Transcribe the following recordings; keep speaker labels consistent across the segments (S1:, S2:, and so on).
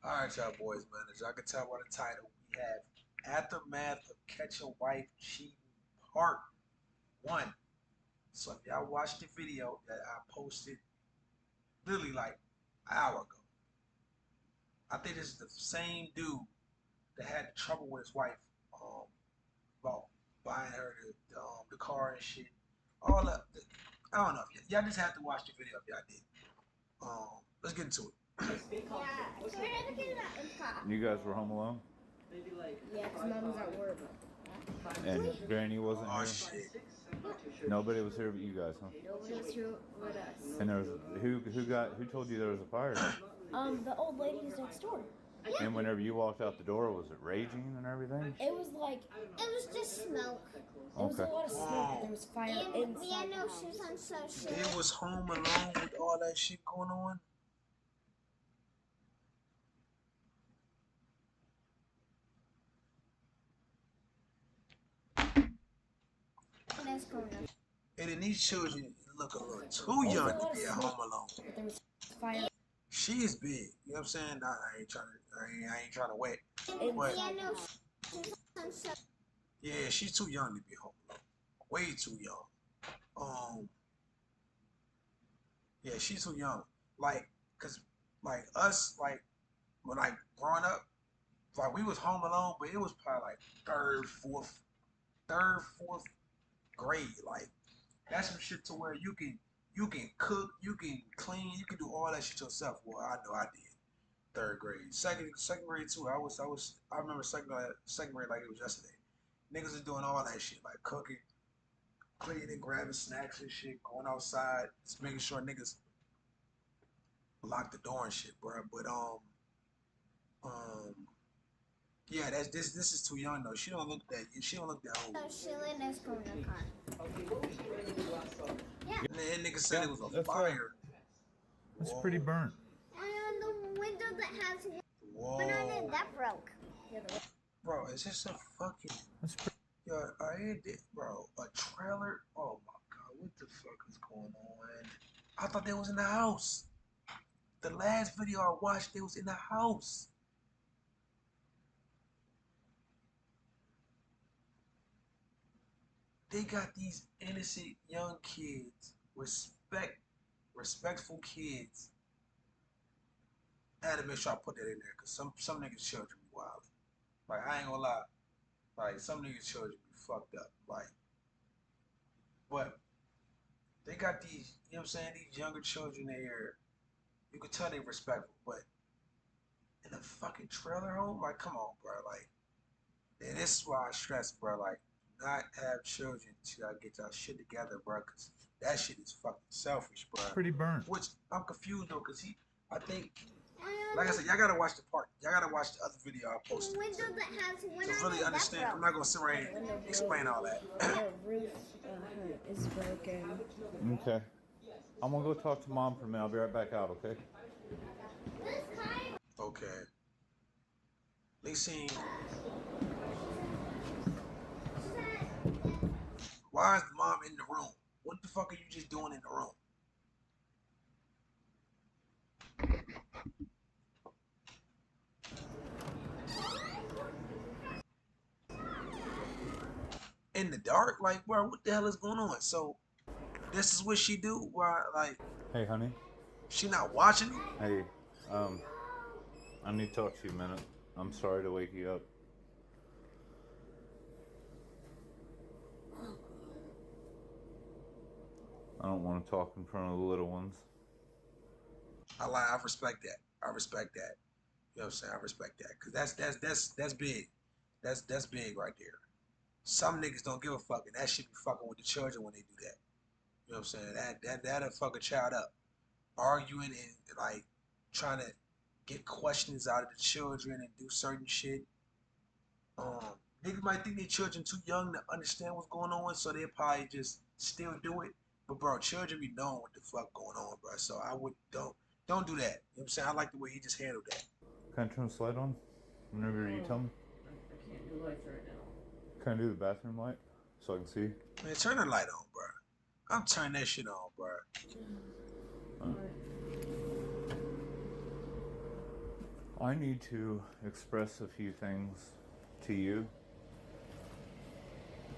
S1: All right, y'all boys, man. As y'all can tell by the title, we have Aftermath of Catching Wife Cheating Part 1. So if y'all watched the video that I posted literally like an hour ago, I think this is the same dude that had trouble with his wife about buying her the car and shit. All up. I don't know. Y'all just have to watch the video if y'all did. Let's get into it.
S2: You guys were home alone?
S3: Yeah, because mom was at work.
S2: And Granny wasn't
S1: Oh,
S2: here?
S1: shit.
S2: Nobody was here but you guys, huh?
S3: Nobody was here with us.
S2: And there was who told you there was a fire?
S3: The old ladies next door.
S2: And whenever you walked out the door, was it raging and everything?
S3: It was just smoke. There was a
S2: Okay.
S3: lot of smoke, but there was fire inside.
S4: We had no shoes on, so
S1: They was home alone with all that shit going on.
S3: That's corona.
S1: And then these children look a little too young to be at home alone.
S3: But there was fire
S1: She is big. You know what I'm saying? I ain't trying to wait.
S3: inside.
S4: we had no shoes on, so
S1: Yeah, she's too young to be home alone. Way too young. Yeah, she's too young. Like, cause like us, like when I growing up, like we was home alone, but it was probably like third, fourth grade. Like that's some shit to where you can cook, you can clean, you can do all that shit yourself. Well, I know I did. Third grade, second grade too. I remember second grade like it was yesterday. Niggas is doing all that shit like cooking, cleaning, grabbing snacks and shit, going outside, just making sure niggas lock the door and shit, bro. But yeah, this is too young though. She don't look that old.
S4: Sheila knows corona car.
S1: And that nigga said it was a
S2: That's
S1: fire.
S2: It's pretty burnt.
S4: And on the window that has one
S1: Whoa,
S4: on it, that broke.
S1: bro, is this a fucking?
S2: That's pretty.
S1: Yo, I hate it, bro. A trailer? Oh my god, what the fuck is going on? I thought they was in the house. The last video I watched, they was in the house. They got these innocent young kids, respectful kids. I had to make sure I put that in there, cause some niggas children be wild. Like I ain't gonna lie, like some niggas children be fucked up. Like, but they got these, you know what I'm saying, these younger children there. You can tell they respectful, but in a fucking trailer home, like come on, bro. Like, and this is why I stress, bro. Like, not have children till y'all get y'all shit together, bro. Cause that shit is fucking selfish, bro.
S2: Pretty burnt.
S1: Which I'm confused though, cause I think, like I said, y'all gotta watch the part. Y'all gotta watch the other video I posted.
S4: The window that has one
S1: To
S4: on
S1: really
S4: it,
S1: understand,
S4: that
S1: I'm
S4: broke.
S1: not gonna sit right here and explain all that.
S3: The roof is broken.
S2: Okay. I'm gonna go talk to Mom for a minute. I'll be right back out, okay?
S1: Okay. Lexine, why is the mom in the room? What the fuck are you just doing in the room? In the dark? Like, bro, what the hell is going on? So, this is what she do? Why, like,
S2: Hey, honey.
S1: she not watching me?
S2: Hey, I need to talk to you a minute. I'm sorry to wake you up. I don't want to talk in front of the little ones.
S1: I respect that. I respect that. You know what I'm saying? I respect that. Cause that's big. That's big right there. Some niggas don't give a fuck, and that shit be fucking with the children when they do that. You know what I'm saying? That'll fuck a child up. Arguing and like trying to get questions out of the children and do certain shit. Niggas might think their children too young to understand what's going on, so they'll probably just still do it. But bro, children be knowing what the fuck going on, bro. So I would don't do that. You know what I'm saying? I like the way he just handled that.
S2: Can I turn the slide on? Whenever you tell me.
S5: I can't do lights right now.
S2: Can I do the bathroom light? So I can see?
S1: Man, turn the light on, bro. I'm turning that shit on, bro.
S2: I need to express a few things to you.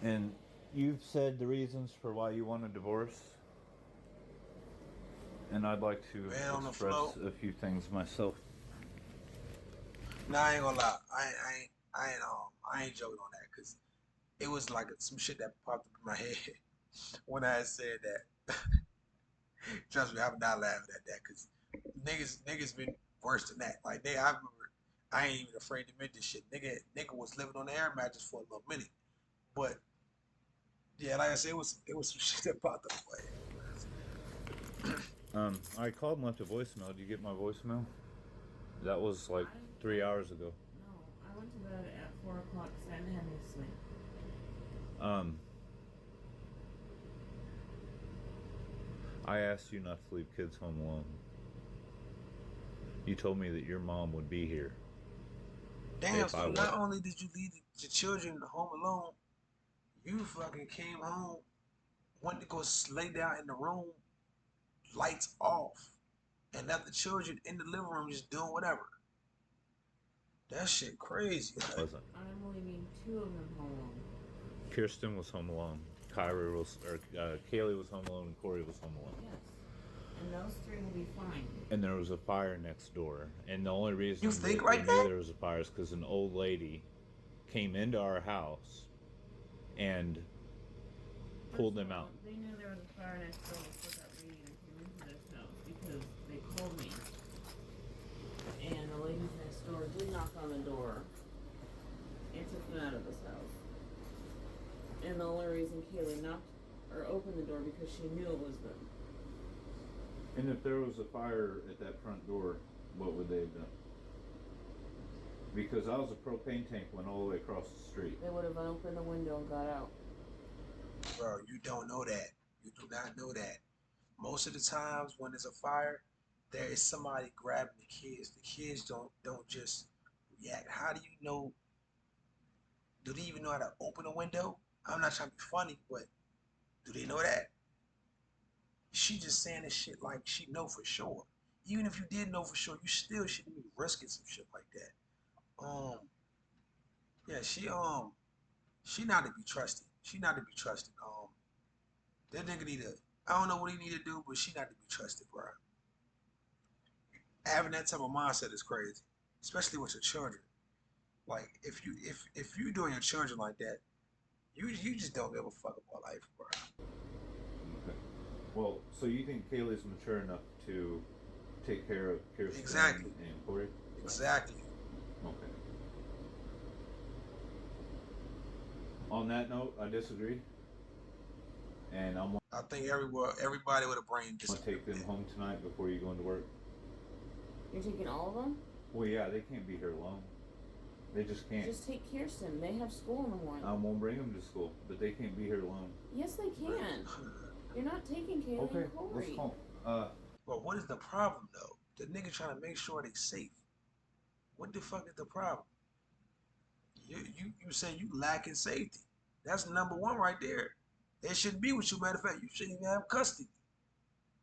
S2: And you've said the reasons for why you want a divorce. And I'd like to
S1: Man on the
S2: express
S1: floor.
S2: a few things myself.
S1: Nah, I ain't gonna lie. I ain't joking on that because it was like some shit that popped up in my head when I had said that. Trust me, I'm not laughing at that because niggas been worse than that. Like I remember, I ain't even afraid to admit this shit. Nigga was living on the air mattress for a little minute, but yeah, like I said, it was some shit that popped up in my head.
S2: I called and left a voicemail. Did you get my voicemail? That was like 3 hours ago.
S5: No, I went to bed at 4 o'clock because I didn't have any sleep.
S2: I asked you not to leave kids home alone. You told me that your mom would be here.
S1: Damn,
S2: If
S1: so
S2: I
S1: not
S2: was.
S1: only did you leave the children home alone, you fucking came home, went to go lay down in the room, lights off, and left the children in the living room just doing whatever. That shit crazy.
S2: Wasn't.
S5: I'm leaving 2 of them home alone.
S2: Kirsten was home alone. Kaylee was home alone, and Corey was home alone.
S5: Yes. And those 3 will be fine.
S2: And there was a fire next door. And the only reason
S1: You think
S2: that
S1: like
S2: we knew
S1: that?
S2: there was a fire is because an old lady came into our house and pulled them out.
S5: They knew there was a fire next door before that lady even came into this house because they called me. And the ladies next door did knock on the door and took them out of this house. And the only reason Kaylee knocked or opened the door because she knew it was them.
S2: And if there was a fire at that front door, what would they have done? Because I was a propane tank went all the way across the street.
S5: They would have opened the window and got out.
S1: Bro, you don't know that. You do not know that. Most of the times when there's a fire, there is somebody grabbing the kids. The kids don't just react. How do you know? Do they even know how to open a window? I'm not trying to be funny, but do they know that? She just saying this shit like she know for sure. Even if you did know for sure, you still shouldn't be risking some shit like that. Yeah, she not to be trusted. She not to be trusted. That nigga need to. I don't know what he need to do, but she not to be trusted, bro. Having that type of mindset is crazy, especially with your children. Like if you doing your children like that, you just don't give a fuck about life, bro.
S2: Okay. Well, so you think Kaylee's mature enough to take care of Kirsten
S1: Exactly.
S2: and Corey?
S1: Exactly.
S2: Okay. On that note, I disagree. And I'm
S1: I think everybody with a brain
S2: going
S1: just
S2: to take them home tonight before you go into work.
S5: You're taking all of them?
S2: Well, yeah, they can't be here alone. They just can't.
S5: Just take Kirsten. They have school in the morning.
S2: I won't bring them to school, but they can't be here alone.
S5: Yes, they can. You're not taking Kaylee
S2: Okay,
S5: and Corey.
S2: let's call.
S1: But what is the problem though? The nigga trying to make sure they safe. What the fuck is the problem? You say you lacking safety. That's number one right there. They shouldn't be with you. Matter of fact, you shouldn't even have custody.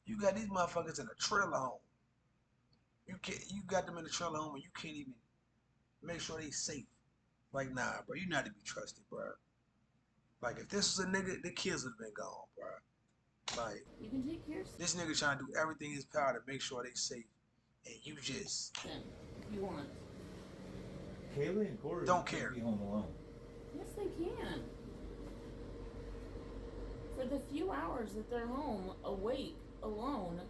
S1: You got these motherfuckers in a trailer home. You got them in a trailer home and you can't even make sure they safe. Like, nah, bro, you not to be trusted, bro. Like, if this was a nigga, the kids would have been gone, bro. Like,
S5: You can take Kirsten
S1: this nigga trying to do everything in his power to make sure they safe, and you just
S5: if you want.
S2: Kaylee and Corey
S1: Don't
S2: can't
S1: care.
S2: be home alone.
S5: Yes, they can. For the few hours that they're home, awake, alone,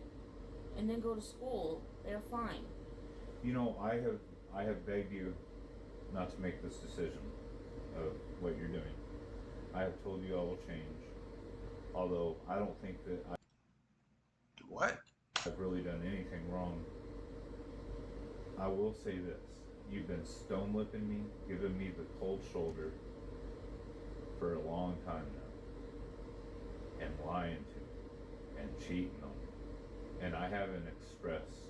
S5: and then go to school, they're fine.
S2: You know, I have begged you not to make this decision of what you're doing. I have told you I will change. Although I don't think that
S1: what?
S2: I've really done anything wrong. I will say this. You've been stone lipping me, giving me the cold shoulder for a long time now. And lying to me. And cheating on me. And I haven't expressed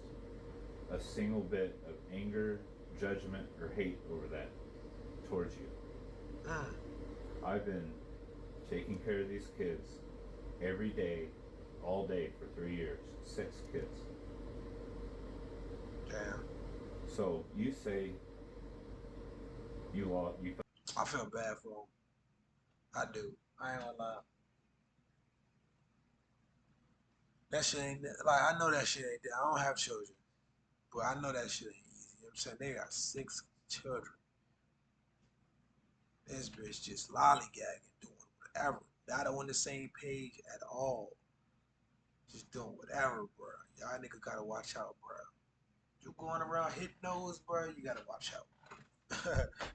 S2: a single bit of anger, judgment, or hate over that towards you. I've been taking care of these kids every day, all day for 3 years. 6 kids.
S1: Damn.
S2: So you say you lost. You
S1: I feel bad for him. I do. I ain't gonna lie. That shit ain't like I know that shit ain't there. I don't have children, but I know that shit ain't easy. You know what I'm saying? They got 6 children. This bitch just lollygagging, doing whatever. Not on the same page at all. Just doing whatever, bro. Y'all niggas gotta watch out, bro. You going around hitting those, bro, you gotta watch out.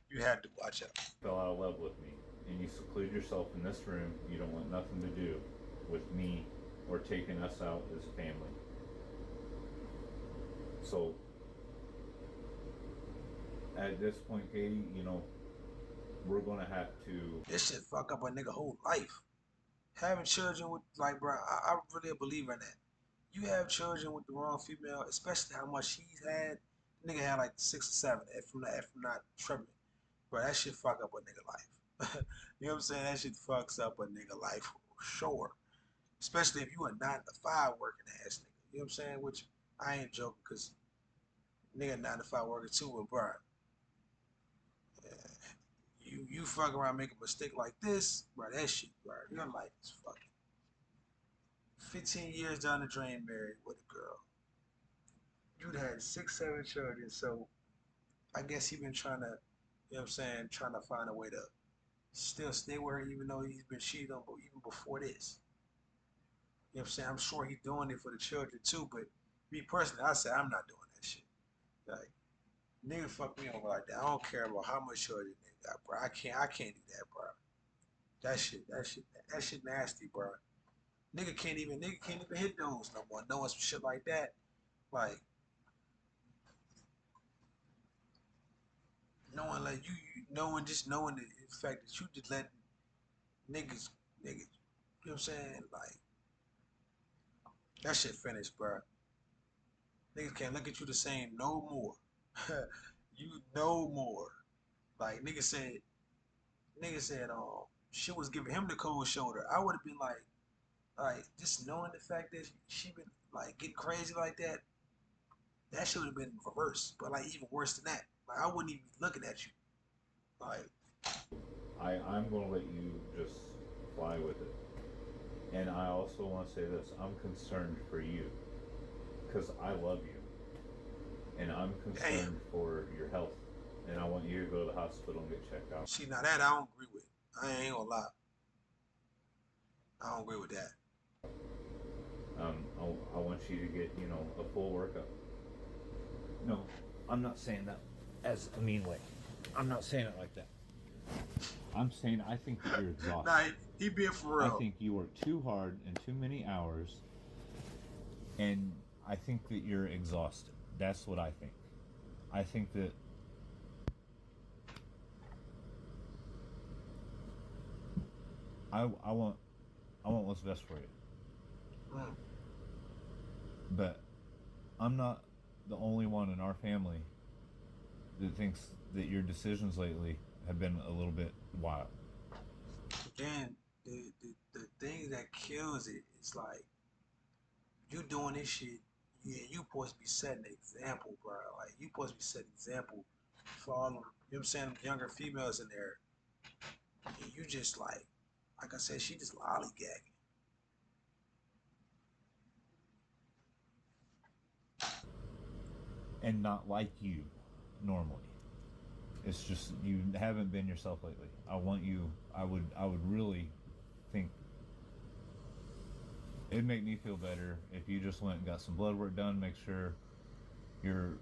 S1: You had to watch out.
S2: fell out of love with me, and you seclude yourself in this room. You don't want nothing to do with me or taking us out as a family. So at this point, Katie, you know, we're gonna have to.
S1: This shit fuck up a nigga whole life. Having children with, like, bro, I really believe in that. You have children with the wrong female, especially how much he's had. Nigga had like 6 or 7, if I'm not tripping. Bro, that shit fuck up a nigga life. You know what I'm saying? That shit fucks up a nigga life for sure. Especially if you a 9 to 5 working ass nigga. You know what I'm saying? Which I ain't joking, cause nigga 9 to 5 working too, but bro, you fuck around make a mistake like this, bro, that shit, bro, your life is fucking 15 years down the drain married with a girl. You'd had 6, 7 children, so I guess he been trying to, you know what I'm saying, trying to find a way to still stay with her even though he's been cheated on even before this. You know what I'm saying? I'm sure he's doing it for the children too, but me personally, I say I'm not doing that shit. Like, nigga fuck me over like that. I don't care about how much children they got, bro. I can't do that, bro. That shit nasty, bro. Nigga can't even hit those no more. Knowing some shit like that, like knowing like knowing the fact that you just let niggas, you know what I'm saying? Like that shit finished, bro. Niggas can't look at you the same no more. You no more. Like nigga said, she was giving him the cold shoulder. I would have been like, just knowing the fact that she been like getting crazy like that, that should have been reversed. But like even worse than that, like I wouldn't even be looking at you. Like
S2: I'm gonna let you just fly with it. And I also want to say this: I'm concerned for you because I love you, and I'm concerned for your health, and I want you to go to the hospital and get checked out.
S1: see now that I don't agree with. I ain't gonna lie. I don't agree with that.
S2: I want you to get, you know, a full workup. No, I'm not saying that as a mean way. I'm not saying it like that. I'm saying I think that you're exhausted.
S1: Nah, he being for real.
S2: I think you work too hard and too many hours, and I think that you're exhausted. That's what I think. I think that I want what's best for you.
S1: Mm.
S2: But I'm not the only one in our family that thinks that your decisions lately have been a little bit wild.
S1: Then the thing that kills it is like you doing this shit. Yeah, you supposed to be setting an example, bro. Like you supposed to be setting an example for all them, you know what I'm saying, younger females in there. And you just like I said, she just lollygagging.
S2: And not like you normally. It's just you haven't been yourself lately. I would really think it'd make me feel better if you just went and got some blood work done, make sure your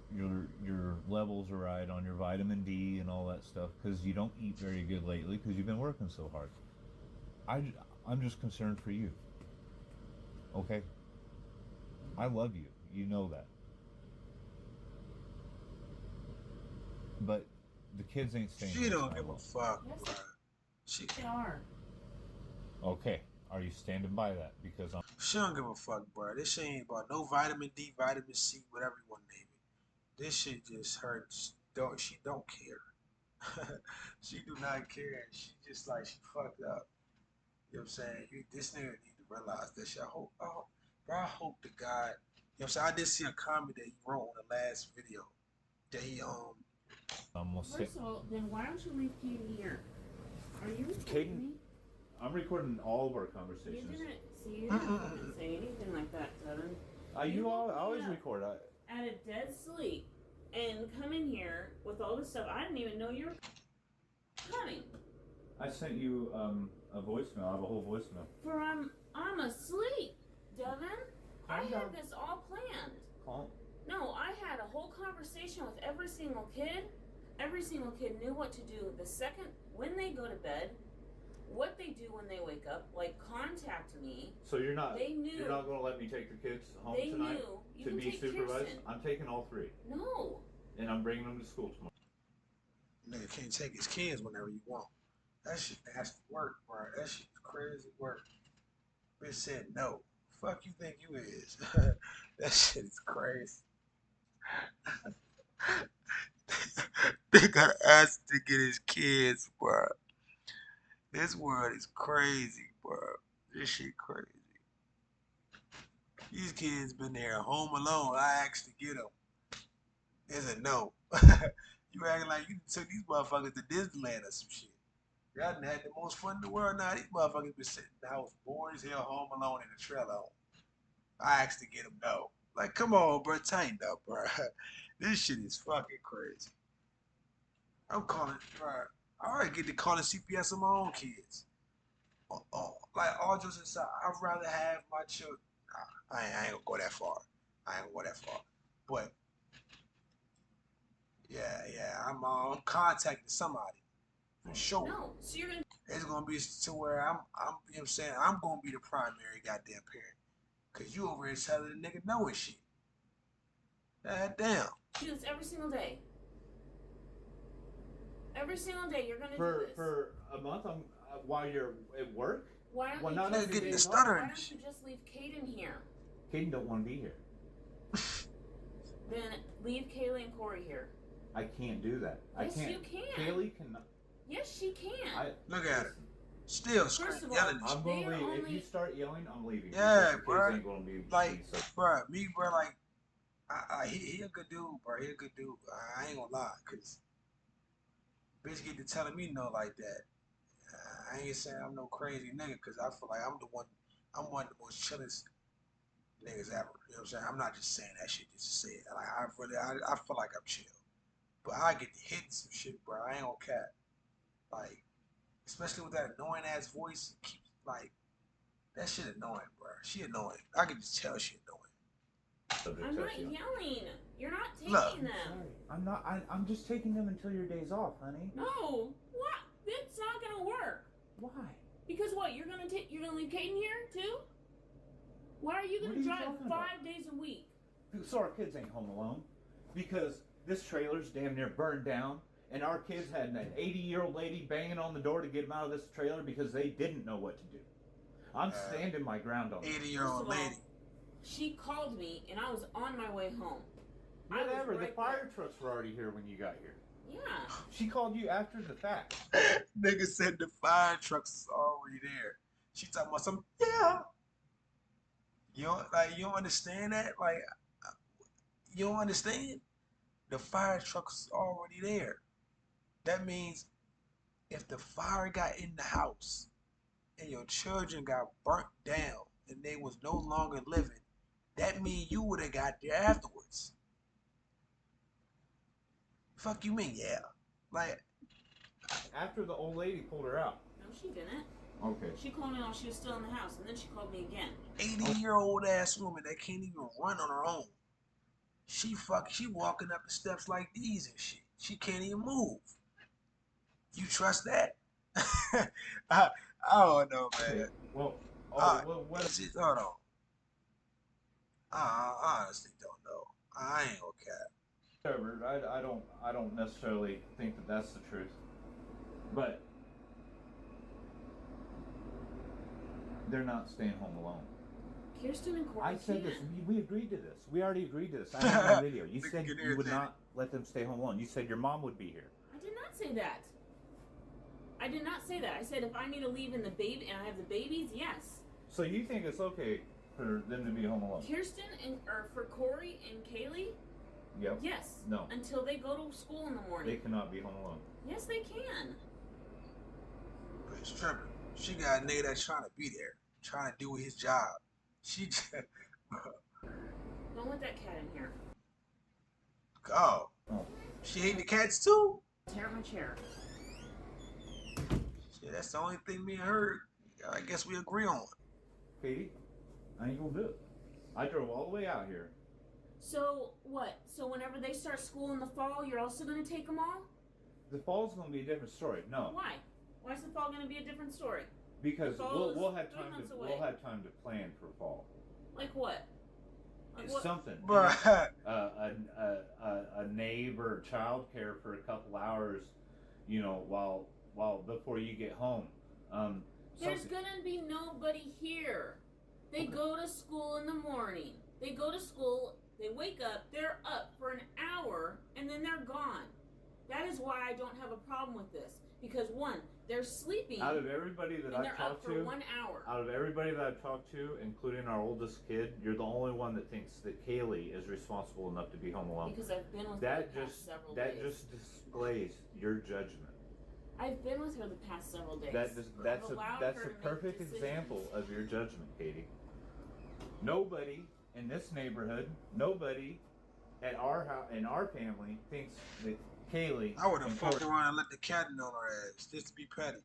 S2: levels are right on your vitamin D and all that stuff, because you don't eat very good lately because you've been working so hard. I'm just concerned for you. Okay? I love you. You know that. But the kids ain't staying.
S1: She don't give a fuck,
S5: Yes,
S1: bro. She
S5: They are.
S2: Okay. Are you standing by that? Because
S1: she don't give a fuck, bro. This shit ain't about no vitamin D, vitamin C, whatever you want to name it. This shit just hurts. She don't care. She do not care. She just like she fucked up. You know what I'm saying? This nigga need to realize that shit. I hope to God. You know what I'm saying? I did see a comment that he wrote on the last video They
S2: Almost
S5: First of all, then why don't you leave Katie here? Are you recording
S2: Caden-
S5: me?
S2: I'm recording all of our
S5: You
S2: conversations.
S5: didn't see, you didn't say anything like that, Devin.
S2: You
S5: woke me
S2: always
S5: up
S2: record.
S5: At a dead sleep and come in here with all this stuff. I didn't even know you were coming.
S2: I sent you a voicemail. I have a whole voicemail.
S5: For I'm asleep, Devin. I
S2: Calm down.
S5: had this all planned.
S2: Calm.
S5: No, I had a whole conversation with every single kid. Every single kid knew what to do the second when they go to bed, what they do when they wake up. Like, contact me.
S2: So you're not.
S5: They knew.
S2: You're not going to let me take the kids home
S5: They
S2: tonight
S5: knew. You
S2: to
S5: can
S2: be
S5: take
S2: supervised.
S5: Kirsten.
S2: I'm taking all three,
S5: No.
S2: and I'm bringing them to school tomorrow.
S1: nigga can't take his kids whenever you want. That shit nasty work, bro. That shit is crazy work. Bitch said no. Fuck you think you is? That shit is crazy. They got asked to get his kids, bro. This world is crazy, bro. This shit crazy. These kids been there home alone. I asked to get them. They said no. You acting like you took these motherfuckers to Disneyland or some shit. Y'all done had the most fun in the world. Now these motherfuckers been sitting in the house bored as hell, home alone in the trailer home. I asked to get them no. Like, come on, bro, tighten up, bro. This shit is fucking crazy. I'm calling, bro. I already get to calling CPS on my own kids. Like, all jokes aside, I'd rather have my children. I ain't gonna go that far. I ain't gonna go that far. But, yeah, I'm contacting somebody. For sure.
S5: No. So you're gonna.
S1: It's gonna be to where I'm you know what I'm saying, I'm gonna be the primary goddamn parent. Cause you over here telling the nigga no and shit. God damn.
S5: Do this every single day. Every single day you're gonna do
S2: For
S5: this.
S2: for a month, I'm while you're at work.
S5: Why don't
S2: Well,
S5: you
S2: not
S5: just,
S2: every
S1: getting
S2: day
S1: the
S2: is off.
S1: stutter.
S5: why don't you just leave Kaden here?
S2: Caden don't want to be here.
S5: Then leave Kaylee and Corey here.
S2: I can't do that.
S5: Yes,
S2: I can't.
S5: you can.
S2: Kaylee cannot.
S5: Yes, she can.
S1: Look at her. Still screaming,
S5: First of all,
S1: yelling at
S2: I'm going to
S5: They are
S2: leave. If
S5: only-
S2: you start yelling, I'm leaving.
S1: Yeah,
S2: because the
S1: bruh.
S2: kids ain't gonna be
S1: Like,
S2: so.
S1: bruh, me, bruh, like, he a good dude, bro. He a good dude. I ain't gonna lie, cause bitch get to telling me no like that. I ain't saying I'm no crazy nigga, cause I feel like I'm one of the most chillest niggas ever. You know what I'm saying? I'm not just saying that shit just to say it. Like, I feel like I'm chill, but I get to hit some shit, bro. I ain't gonna cap. Like, especially with that annoying ass voice, like, that shit annoying, bro. She annoying. I can just tell she annoying.
S2: subject
S5: I'm
S2: to
S5: not
S2: you.
S5: yelling. You're not taking
S1: Look.
S5: them.
S2: I'm not. I'm just taking them until your day's off, honey.
S5: No. What? It's not gonna work.
S2: Why?
S5: Because what? You're gonna leave Kaden here too? Why are you
S2: What
S5: gonna
S2: are you
S5: drive
S2: talking
S5: 5
S2: about?
S5: days a week?
S2: So our kids ain't home alone because this trailer's damn near burned down, and our kids had an 80-year-old lady banging on the door to get them out of this trailer because they didn't know what to do. I'm standing my ground on this.
S1: 80-year-old
S5: First of all,
S1: lady.
S5: She called me and I was on my way home. I was
S2: Whatever. The
S5: right
S2: fire trucks were already here when you got here.
S5: Yeah.
S2: She called you after the fact.
S1: Nigga said the fire trucks is already there. She talking about some, yeah. You don't understand that? Like, you don't understand? The fire trucks is already there. That means if the fire got in the house and your children got burnt down and they was no longer living, that means you would have got there afterwards. Fuck you mean, yeah. Like,
S2: After the old lady pulled her out.
S5: No, she didn't.
S2: Okay.
S5: She called me while she was still in the house, and then she called me again.
S1: 80-year-old ass woman that can't even run on her own. She walking up the steps like these and shit. She can't even move. You trust that? I don't know, man.
S2: Okay. Well, what
S1: Is it? Hold on. I honestly don't know. I ain't gonna cap.
S2: whatever. I don't necessarily think that that's the truth, but they're not staying home alone.
S5: Kirsten and Corey
S2: I said
S5: can't.
S2: this. We agreed to this. We already agreed to this. I have it on video. You
S1: Look
S2: said
S1: at
S2: you would
S1: everything.
S2: not let them stay home alone. You said your mom would be here.
S5: I did not say that. I did not say that. I said if I need to leave in the baby and I have the babies, yes.
S2: So you think it's okay for them to be home alone?
S5: Kirsten or for Corey and Kaylee,
S2: Yep.
S5: Yes.
S2: No.
S5: Until they go to school in the
S2: They
S5: morning.
S2: cannot be home alone.
S5: Yes, they can.
S1: But it's tripping. She got a nigga that's trying to be there, trying to do his job. She just,
S5: Don't let that cat in here.
S1: oh, she hate the cats too.
S5: Tear up my chair.
S1: Shit, that's the only thing me and her, I guess we agree on.
S2: Katie, I ain't gonna do it. I drove all the way out here.
S5: So what? So whenever they start school in the fall, you're also going to take them all?
S2: The fall's gonna be a different story. No,
S5: Why? Why is the fall going to be a different story?
S2: because
S5: The fall
S2: we'll
S5: is
S2: have
S5: 3
S2: time
S5: months
S2: to
S5: away.
S2: we'll have time to plan for fall.
S5: Like what? Like
S2: It's
S5: what?
S2: something.
S1: Bruh.
S2: A neighbor childcare for a couple hours, you know, while before you get home.
S5: There's
S2: Something.
S5: gonna be nobody here. They
S2: Okay.
S5: go to school in the morning. They go to school, they wake up, they're up for an hour, and then they're gone. That is why I don't have a problem with this. Because one, they're sleeping
S2: Out of everybody that
S5: and
S2: I've
S5: they're up
S2: talked
S5: for
S2: to,
S5: 1 hour.
S2: out of everybody that I've talked to, including our oldest kid, you're the only one that thinks that Kaylee is responsible enough to be home alone.
S5: Because I've been with her
S2: That
S5: the past
S2: just
S5: several
S2: that
S5: days.
S2: just displays your judgment.
S5: I've been with her the past several days.
S2: That's
S5: I've allowed
S2: that's
S5: her
S2: a
S5: to make
S2: perfect
S5: decisions.
S2: example of your judgment, Katie. Nobody in this neighborhood, nobody at our house, in our family, thinks that Kaylee.
S1: I would have
S2: and
S1: fucked
S2: Corey
S1: around and let the cat in on her ass just to be petty.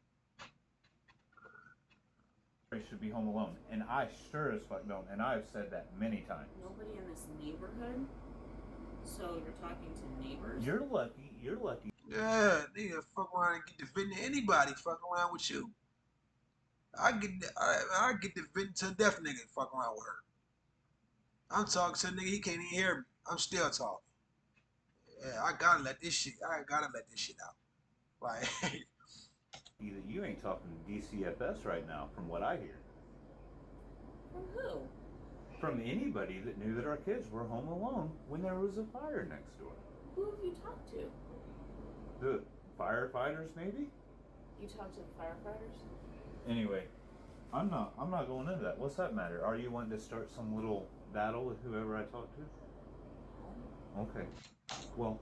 S2: should be home alone, and I sure as fuck don't, and I've said that many times.
S5: Nobody in this neighborhood. So you're talking to neighbors?
S2: You're lucky. You're lucky.
S1: Yeah, nigga, fuck around and get the vent to anybody fuck around with you. I get the vent to a deaf nigga fuck around with her. I'm talking to a nigga, he can't even hear me. I'm still talking. Yeah, I gotta let this shit out. Like,
S2: That you ain't talking to DCFS right now, from what I hear.
S5: From who?
S2: From anybody that knew that our kids were home alone when there was a fire next door.
S5: Who have you talked to?
S2: The firefighters, maybe?
S5: You talked to the firefighters?
S2: Anyway, I'm not going into that. What's that matter? Are you wanting to start some little battle with whoever I talk to? Okay. Well,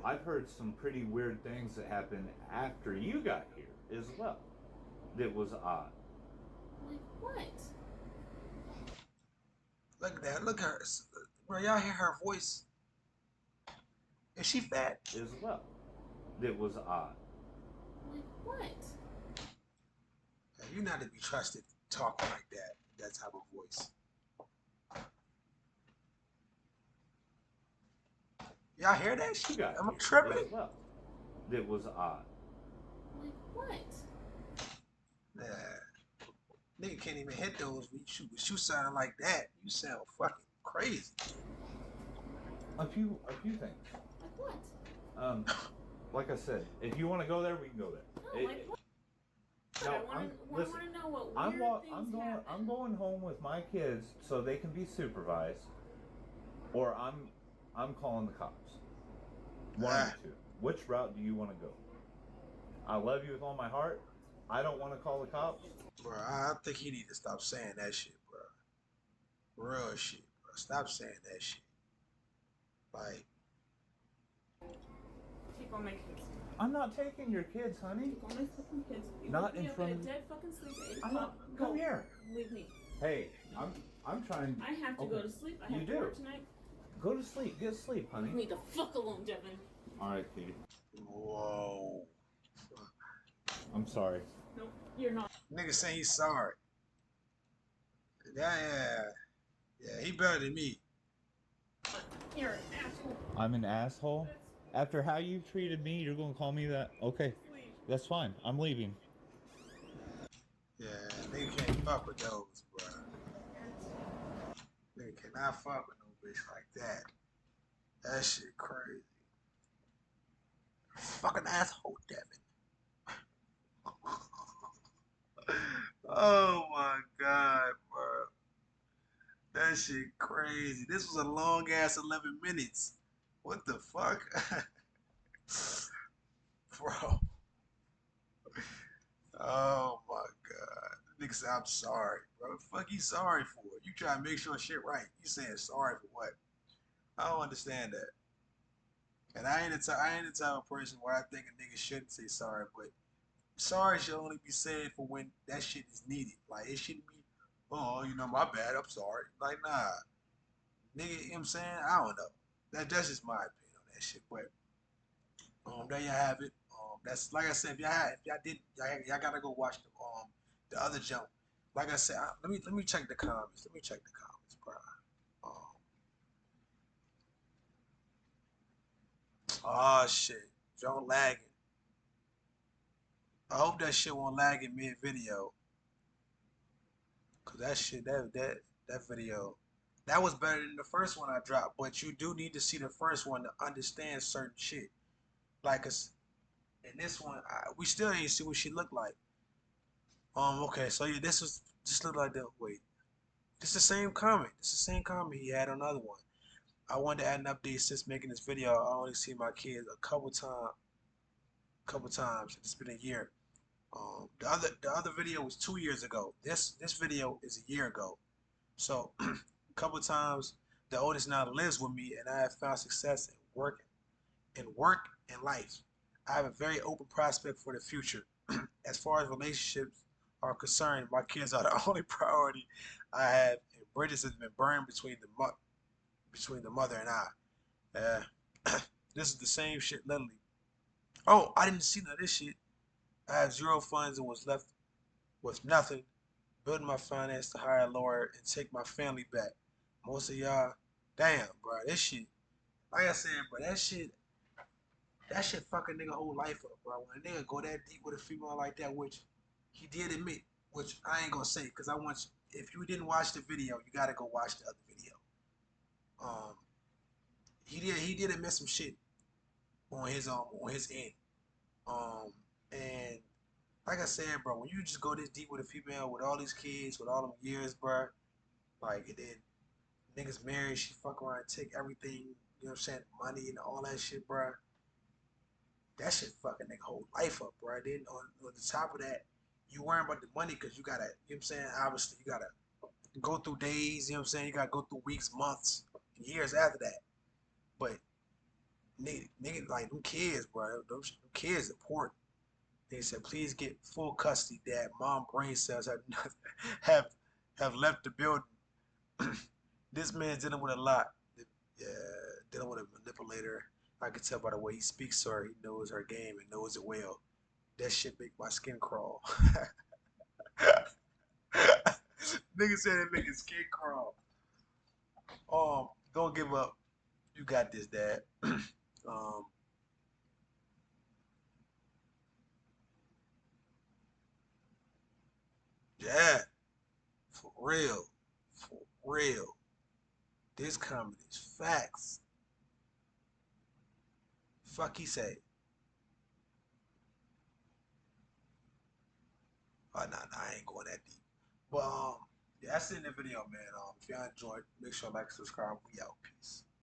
S2: I've heard some pretty weird things that happened after you got here as well. That was odd.
S5: Like what?
S1: look at that. Look at her. Bro, y'all hear her voice? Is she fat?
S2: As well. That was odd.
S5: Like what?
S1: You're not to be trusted talking like that type of voice. Y'all hear that
S2: You
S1: shit?
S2: got
S1: Am I
S2: here
S1: tripping?
S2: as well. That was odd.
S5: Like what?
S1: Nah. Nigga can't even hit those when you sound like that. You sound fucking crazy.
S2: A few things.
S5: Like what?
S2: Like I said, if you want to go there, we can go there.
S5: No, like what?
S2: No,
S5: I want
S2: listen,
S5: to know what
S2: I'm
S5: weird things
S2: going.
S5: happen.
S2: I'm going home with my kids so they can be supervised, or I'm calling the cops. One of the two. Which route do you want to go? I love you with all my heart. I don't want to call the cops.
S1: Bro, I think he need to stop saying that shit, bro. Real shit, bro. Stop saying that shit. Like,
S5: Take on my kids.
S2: I'm not taking your kids, honey.
S5: Take on my fucking kids. You
S2: Not
S5: woke me
S2: in
S5: up
S2: front
S5: in a
S2: of-
S5: dead fucking sleep at 8
S2: I'm
S5: o'clock.
S2: not. Come here.
S5: Leave me.
S2: Hey, I'm trying.
S5: I have to
S2: Okay.
S5: go to sleep. I
S2: You
S5: have
S2: do.
S5: to work tonight.
S2: Go to sleep. Get sleep, honey.
S5: Leave me the fuck alone, Devin.
S2: All right, Katie.
S1: whoa.
S2: I'm sorry.
S5: Nope, you're not.
S1: Nigga saying he's sorry. Yeah, he better than me.
S5: You're an asshole.
S2: I'm an asshole. After how you've treated me, you're gonna call me that? Okay,
S5: Leave.
S2: that's fine. I'm leaving.
S1: Yeah, nigga can't fuck with those, bro. Nigga cannot fuck with no bitch like that. That shit crazy. Fucking asshole, Devin. Oh my god, bro. That shit crazy. This was a long ass 11 minutes. What the fuck? Bro. Oh my god. Nigga said, I'm sorry, bro. Fuck you sorry for? You trying to make sure shit right. You saying sorry for what? I don't understand that. And I ain't the type of person where I think a nigga shouldn't say sorry, but sorry should only be said for when that shit is needed. Like it shouldn't be, oh, my bad, I'm sorry. Like nah, nigga, you know what I'm saying? I don't know. That's just my opinion on that shit. But there you have it. That's like I said, y'all gotta go watch the other jump. Like I said, let me check the comments. Let me check the comments, bro. Oh shit, Joe lagging. I hope that shit won't lag in mid video, cause that shit that video that was better than the first one I dropped. But you do need to see the first one to understand certain shit. Like us in this one, we still ain't see what she looked like. Okay, so yeah, this was just look like the wait. This the same comment. This the same comment he had on the other one. I wanted to add an update since making this video. I only see my kids a couple times. It's been a year. The other video was 2 years ago. This video is a year ago. So a couple times the oldest now lives with me, and I have found success in work and life. I have a very open prospect for the future. As far as relationships are concerned, my kids are the only priority I have, and bridges have been burned between the mother and I. This is the same shit, literally. Oh, I didn't see none of this shit. I have zero funds and was left with nothing. Building my finance to hire a lawyer and take my family back. Most of y'all, damn, bro, this shit. Like I said, bro, that shit fuck a nigga whole life up, bro. When a nigga go that deep with a female like that, which he did admit, which I ain't gonna say, cause I want you, if you didn't watch the video, you gotta go watch the other video. Um, he did admit some shit on his end. Um, and like I said, bro, when you just go this deep with a female with all these kids, with all them years, bro, like and then niggas married, she fuck around, take everything, you know what I'm saying, money and all that shit, bro. That shit fucking nigga whole life up, bro. Then on the top of that, you worrying about the money because you gotta, you know what I'm saying, obviously you gotta go through days, you know what I'm saying, you gotta go through weeks, months, years after that. But nigga like them kids, bro, them kids important. They said, please get full custody, Dad. Mom brain cells have have left the building. This man's dealing with a lot. Yeah, dealing with a manipulator. I can tell by the way he speaks to her. He knows her game and knows it well. That shit make my skin crawl. Nigga said it make his skin crawl. Don't give up. You got this, Dad. um, yeah, for real, for real. This comment is facts. Fuck he say. Oh, nah, I ain't going that deep. But yeah, that's it in the video, man. If y'all enjoyed, make sure to like, subscribe. We out. Peace.